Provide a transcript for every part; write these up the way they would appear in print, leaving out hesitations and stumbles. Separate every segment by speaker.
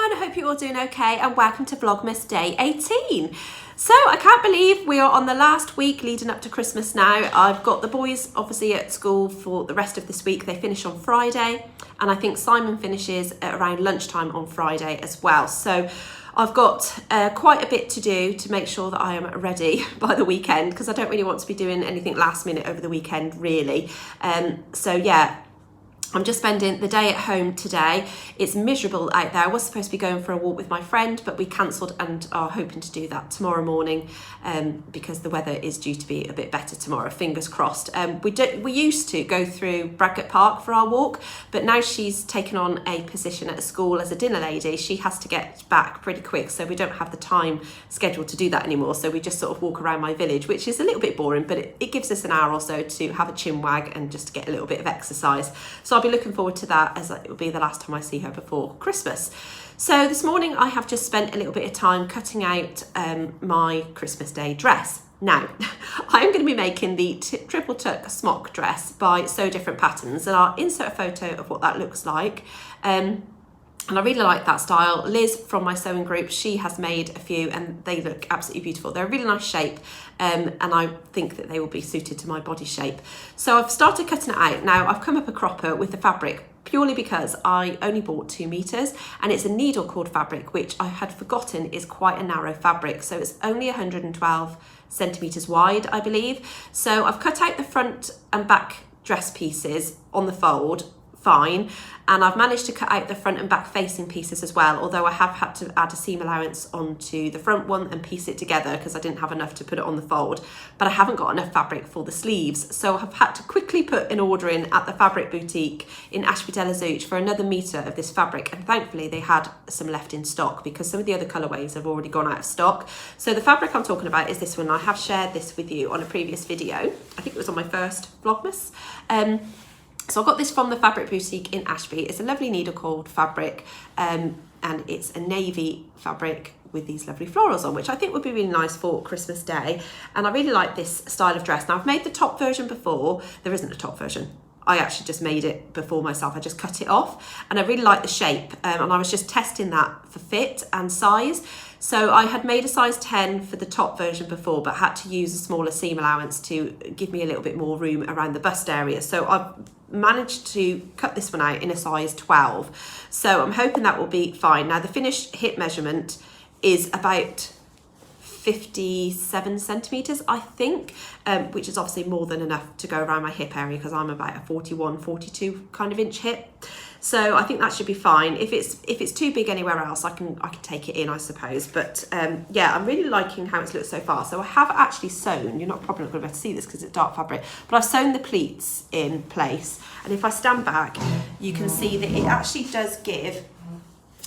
Speaker 1: everyone, I hope you're all doing okay and welcome to Vlogmas Day 18. So I can't believe we are on the last week leading up to Christmas now. I've got the boys obviously at school for the rest of this week. They finish on Friday and I think Simon finishes at around lunchtime on Friday as well. So I've got quite a bit to do to make sure that I am ready by the weekend because I don't really want to be doing anything last minute over the weekend really. So yeah. I'm just spending the day at home today. It's miserable out there. I was supposed to be going for a walk with my friend, but we cancelled and are hoping to do that tomorrow morning because the weather is due to be a bit better tomorrow, fingers crossed. We used to go through Bradgate Park for our walk, but now she's taken on a position at a school as a dinner lady. She has to get back pretty quick, so we don't have the time scheduled to do that anymore. So we just sort of walk around my village, which is a little bit boring, but it gives us an hour or so to have a chin wag and just to get a little bit of exercise. So I'll be looking forward to that as it will be the last time I see her before Christmas. So this morning I have just spent a little bit of time cutting out my Christmas Day dress. Now, I am going to be making the triple tuck smock dress by So Different Patterns, and I'll insert a photo of what that looks like. And I really like that style. Liz from my sewing group, she has made a few and they look absolutely beautiful. They're a really nice shape and I think that they will be suited to my body shape. So I've started cutting it out. Now I've come up a cropper with the fabric purely because I only bought 2 meters and it's a needle cord fabric, which I had forgotten is quite a narrow fabric. So it's only 112 centimeters wide, I believe. So I've cut out the front and back dress pieces on the fold, fine, and I've managed to cut out the front and back facing pieces as well, although I have had to add a seam allowance onto the front one and piece it together because I didn't have enough to put it on the fold, but I haven't got enough fabric for the sleeves, so I've had to quickly put an order in at the fabric boutique in Ashby de la Zouch for another metre of this fabric, and thankfully they had some left in stock because some of the other colourways have already gone out of stock. So the fabric I'm talking about is this one. I have shared this with you on a previous video. I think it was on my first Vlogmas. So I got this from the Fabric Boutique in Ashby. It's a lovely needle cord fabric and it's a navy fabric with these lovely florals on, which I think would be really nice for Christmas Day. And I really like this style of dress. Now I've made the top version before. There isn't a top version. I actually just made it before myself. I just cut it off and I really like the shape and I was just testing that for fit and size. So I had made a size 10 for the top version before, but had to use a smaller seam allowance to give me a little bit more room around the bust area. So I've managed to cut this one out in a size 12. So I'm hoping that will be fine. Now the finished hip measurement is about 57 centimeters, I think, which is obviously more than enough to go around my hip area because I'm about a 41, 42 kind of inch hip. So I think that should be fine. If it's too big anywhere else, I can take it in, I suppose. But yeah, I'm really liking how it's looked so far. So I have actually sewn, you're probably not going to be able to see this because it's dark fabric, but I've sewn the pleats in place. And if I stand back, you can see that it actually does give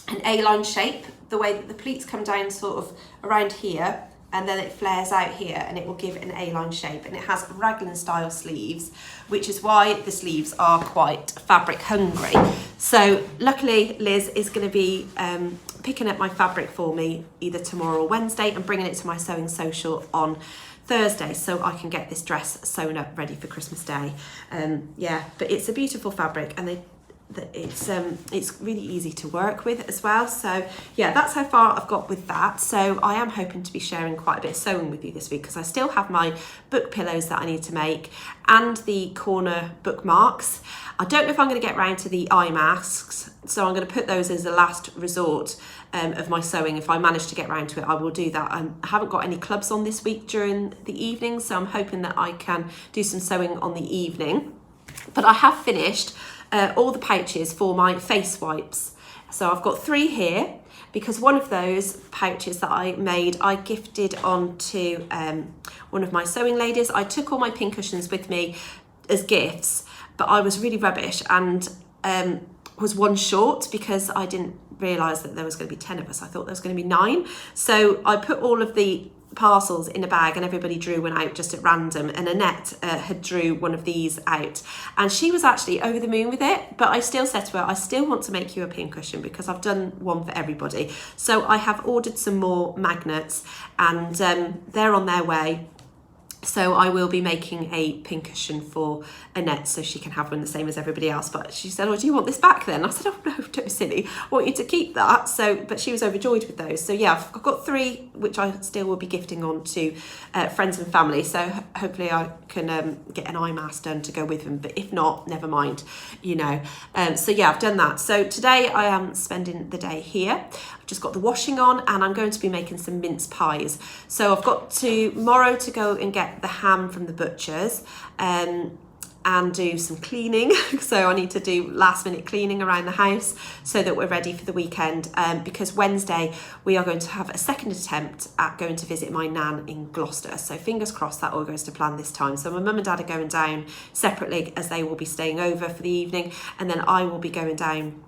Speaker 1: an A-line shape, the way that the pleats come down sort of around here, and then it flares out here and it will give an A-line shape, and it has raglan style sleeves, which is why the sleeves are quite fabric hungry. So luckily Liz is going to be picking up my fabric for me either tomorrow or Wednesday and bringing it to my sewing social on Thursday so I can get this dress sewn up ready for Christmas Day. Yeah, but it's a beautiful fabric and it's really easy to work with as well. So yeah, that's how far I've got with that. So I am hoping to be sharing quite a bit of sewing with you this week because I still have my book pillows that I need to make and the corner bookmarks. I don't know if I'm going to get round to the eye masks, so I'm going to put those as a last resort of my sewing. If I manage to get round to it, I will do that. I haven't got any clubs on this week during the evening, so I'm hoping that I can do some sewing on the evening. But I have finished all the pouches for my face wipes. So I've got 3 here because one of those pouches that I made, I gifted on to one of my sewing ladies. I took all my pincushions with me as gifts, but I was really rubbish and was one short because I didn't realise that there was going to be 10 of us. I thought there was going to be 9. So I put all of the parcels in a bag and everybody drew one out just at random, and Annette had drew one of these out and she was actually over the moon with it, but I still said to her, I still want to make you a pincushion because I've done one for everybody. So I have ordered some more magnets and they're on their way. So I will be making a pincushion for Annette so she can have one the same as everybody else. But she said, oh, do you want this back then? I said, oh no, don't be silly. I want you to keep that. But she was overjoyed with those. So yeah, I've got 3, which I still will be gifting on to friends and family. So hopefully I can get an eye mask done to go with them. But if not, never mind, you know. So yeah, I've done that. So today I am spending the day here. I've just got the washing on and I'm going to be making some mince pies. So I've got tomorrow to go and get the ham from the butcher's and do some cleaning. So I need to do last minute cleaning around the house so that we're ready for the weekend, because Wednesday we are going to have a second attempt at going to visit my nan in Gloucester. So fingers crossed that all goes to plan this time. So my mum and dad are going down separately as they will be staying over for the evening, and then I will be going down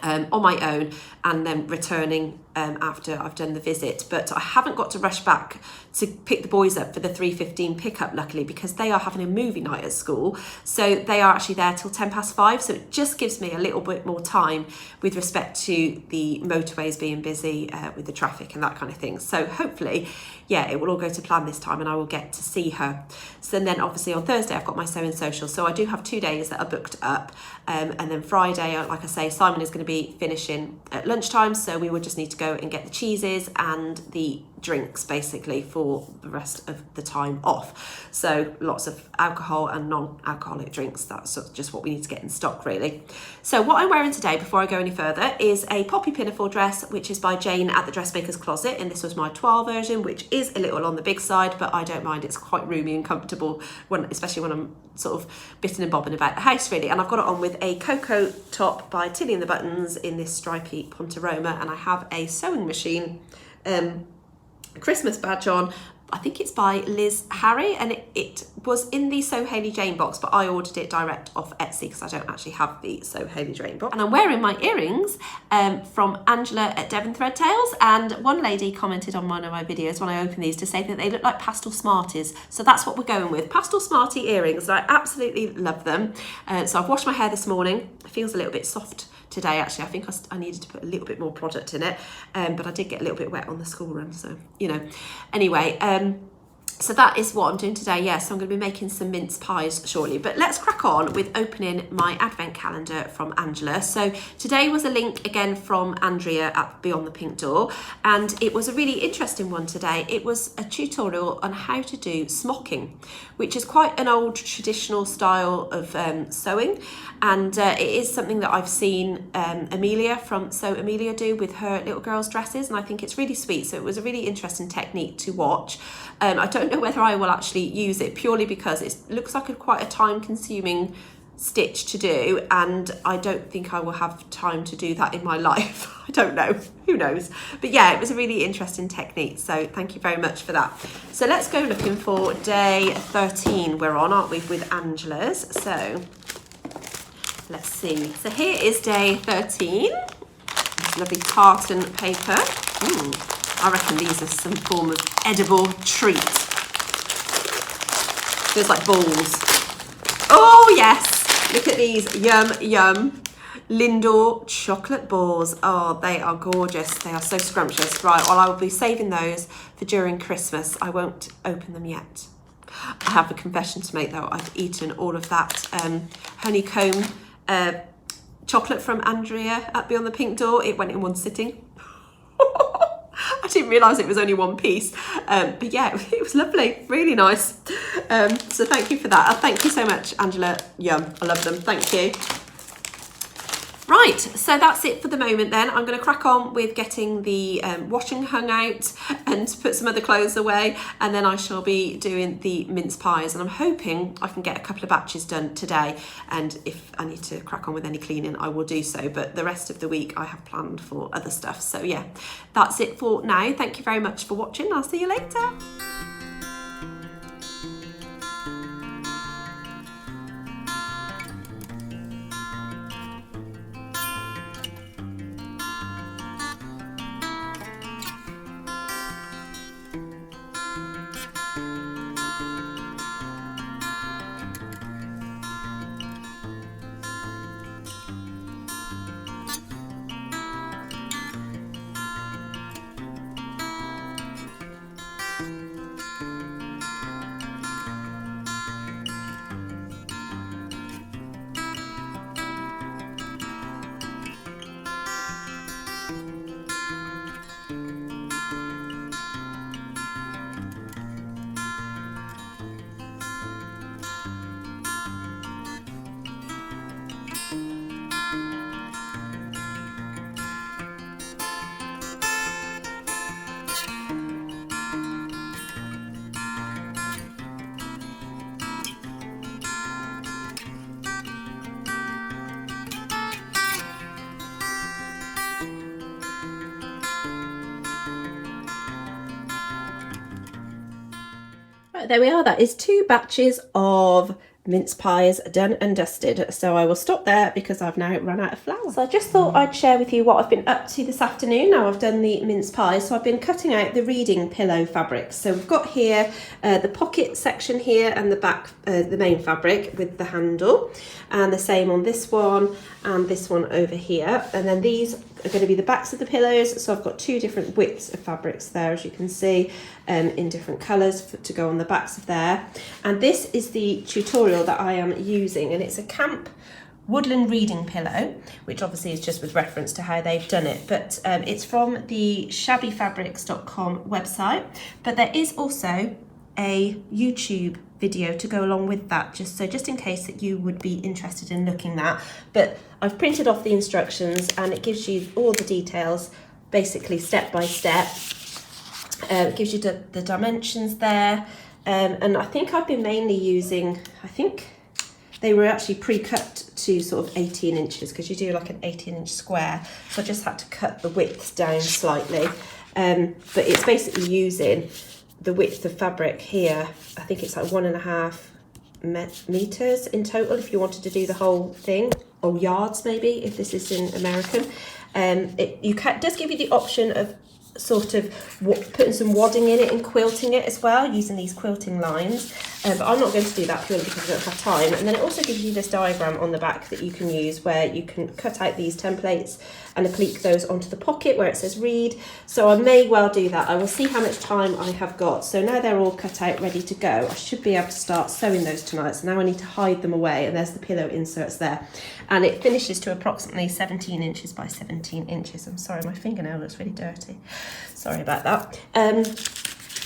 Speaker 1: on my own and then returning after I've done the visit. But I haven't got to rush back to pick the boys up for the 3:15 pickup, luckily, because they are having a movie night at school. So they are actually there till 5:10. So it just gives me a little bit more time with respect to the motorways being busy with the traffic and that kind of thing. So hopefully, yeah, it will all go to plan this time and I will get to see her. So then obviously on Thursday I've got my sewing social. So I do have 2 days that are booked up. And then Friday, like I say, Simon is going to be finishing at lunchtime. So we will just need to go and get the cheeses and the drinks basically for the rest of the time off. So lots of alcohol and non-alcoholic drinks. That's sort of just what we need to get in stock really. So what I'm wearing today, before I go any further, is a poppy pinafore dress, which is by Jane at the Dressmakers closet, and this was my toile version, which is a little on the big side, but I don't mind. It's quite roomy and comfortable, especially when I'm sort of bitting and bobbing about the house really. And I've got it on with a cocoa top by Tilly and the Buttons in this stripy Pontoroma, and I have a sewing machine Christmas badge on. I think it's by Liz Harry, and it was in the So Hayley Jane box, but I ordered it direct off Etsy because I don't actually have the So Hayley Jane box. And I'm wearing my earrings from Angela at Devon Threadtails, and one lady commented on one of my videos when I opened these to say that they look like pastel Smarties. So that's what we're going with, pastel Smartie earrings. I absolutely love them. So I've washed my hair this morning. It feels a little bit soft today actually. I think I needed to put a little bit more product in it, but I did get a little bit wet on the school run, so you know. Anyway, so that is what I'm doing today. Yeah, so I'm going to be making some mince pies shortly, but let's crack on with opening my advent calendar from Angela. So today was a link again from Andrea at Beyond the Pink Door, and it was a really interesting one today. It was a tutorial on how to do smocking, which is quite an old traditional style of sewing, and it is something that I've seen Amelia from Sew Amelia do with her little girls' dresses, and I think it's really sweet. So it was a really interesting technique to watch. I don't know whether I will actually use it, purely because it looks like quite a time-consuming stitch to do, and I don't think I will have time to do that in my life. I don't know, who knows? But yeah, it was a really interesting technique, so thank you very much for that. So let's go looking for day 13 we're on, aren't we, with Angela's. So let's see. So here is day 13. This lovely tartan paper. I reckon these are some form of edible treat. Feels like balls. Oh yes, look at these, yum yum. Lindor chocolate balls. Oh, they are gorgeous. They are so scrumptious. Right, well, I will be saving those for during Christmas. I won't open them yet. I have a confession to make though. I've eaten all of that honeycomb chocolate from Andrea at Beyond the Pink Door. It went in one sitting. I didn't realise it was only one piece, but yeah, it was lovely, really nice. So thank you for that. Thank you so much, Angela. Yum, I love them. Thank you. Right, so that's it for the moment then. I'm going to crack on with getting the washing hung out and put some other clothes away, and then I shall be doing the mince pies, and I'm hoping I can get a couple of batches done today, and if I need to crack on with any cleaning I will do so, but the rest of the week I have planned for other stuff. So yeah, that's it for now. Thank you very much for watching. I'll see you later. there we are. That is 2 batches of mince pies done and dusted. So I will stop there because I've now run out of flour. So I just thought I'd share with you what I've been up to this afternoon. Now I've done the mince pies. So I've been cutting out the reading pillow fabrics. So we've got here the pocket section here and the back, the main fabric with the handle, and the same on this one and this one over here. And then these are going to be the backs of the pillows. So I've got 2 different widths of fabrics there, as you can see, in different colours to go on the backs of there. And this is the tutorial that I am using, and it's a camp woodland reading pillow, which obviously is just with reference to how they've done it, but it's from the shabbyfabrics.com website. But there is also a YouTube video to go along with that, just in case that you would be interested in looking at. But I've printed off the instructions and it gives you all the details, basically step by step. It gives you the dimensions there, and I think I've been mainly using, I think they were actually pre-cut to sort of 18 inches because you do like an 18-inch square, so I just had to cut the width down slightly, but it's basically using the width of fabric here. I think it's like 1.5 meters in total if you wanted to do the whole thing, or yards maybe if this is in American. It does give you the option of sort of putting some wadding in it and quilting it as well, using these quilting lines, but I'm not going to do that purely because I don't have time. And then it also gives you this diagram on the back that you can use, where you can cut out these templates and applique those onto the pocket where it says read. So I may well do that. I will see how much time I have got. So now they're all cut out, ready to go, I should be able to start sewing those tonight. So now I need to hide them away, and there's the pillow inserts there, and it finishes to approximately 17 inches by 17 inches. I'm sorry, my fingernail looks really dirty. Sorry about that.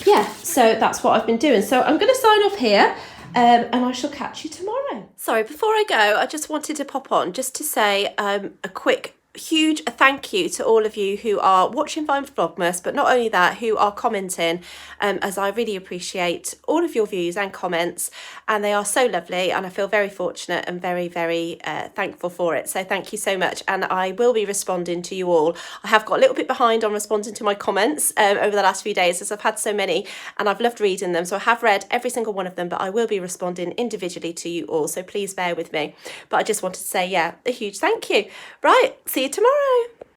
Speaker 1: Yeah, so that's what I've been doing. So I'm going to sign off here, and I shall catch you tomorrow. Sorry, before I go, I just wanted to pop on just to say a quick huge thank you to all of you who are watching Vlogmas, but not only that, who are commenting, as I really appreciate all of your views and comments, and they are so lovely, and I feel very fortunate and very, very thankful for it. So thank you so much, and I will be responding to you all. I have got a little bit behind on responding to my comments over the last few days, as I've had so many and I've loved reading them. So I have read every single one of them, but I will be responding individually to you all, so please bear with me. But I just wanted to say, yeah, a huge thank you. Right, see you tomorrow.